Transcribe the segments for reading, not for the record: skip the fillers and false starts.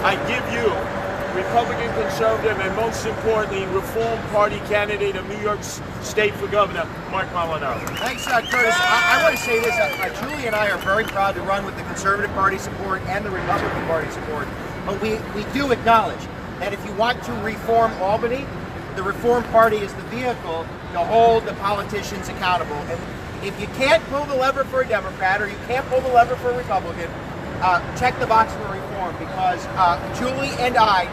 I give you Republican conservative and most importantly Reform Party candidate of New York State for governor, Marc Molinaro. Thanks, Curtis. I want to say this. Julie and I are very proud to run with the Conservative Party support and the Republican Party support. But we do acknowledge that if you want to reform Albany, the Reform Party is the vehicle to hold the politicians accountable. And if you can't pull the lever for a Democrat or you can't pull the lever for a Republican, check the box for reform, because Julie and I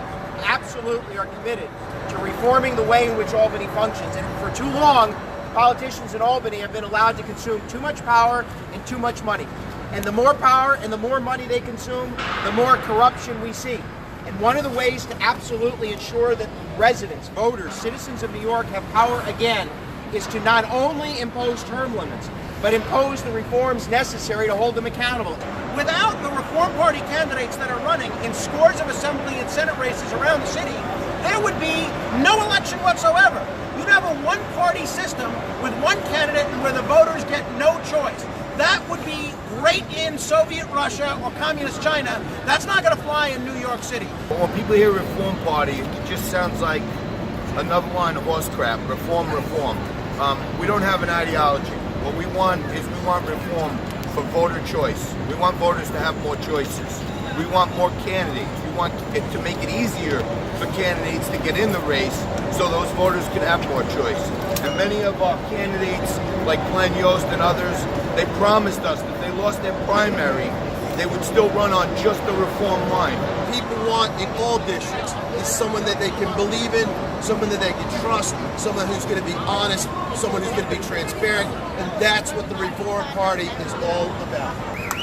absolutely are committed to reforming the way in which Albany functions. And for too long, politicians in Albany have been allowed to consume too much power and too much money. And the more power and the more money they consume, the more corruption we see. And one of the ways to absolutely ensure that residents, voters, citizens of New York have power again is to not only impose term limits, but impose the reforms necessary to hold them accountable. Without the Reform Party candidates that are running in scores of assembly and Senate races around the city, there would be no election whatsoever. You'd have a one-party system with one candidate and where the voters get no choice. That would be great in Soviet Russia or Communist China. That's not going to fly in New York City. When people hear Reform Party, it just sounds like another line of horse crap. Reform, reform. We don't have an ideology. What we want is we want reform for voter choice. We want voters to have more choices. We want more candidates. We want it to make it easier for candidates to get in the race so those voters can have more choice. And many of our candidates, like Glenn Yost and others, they promised us that they lost their primary, they would still run on just the reform line. People want in all districts is someone that they can believe in, someone that they can trust, someone who's going to be honest, someone who's going to be transparent, and that's what the Reform Party is all about.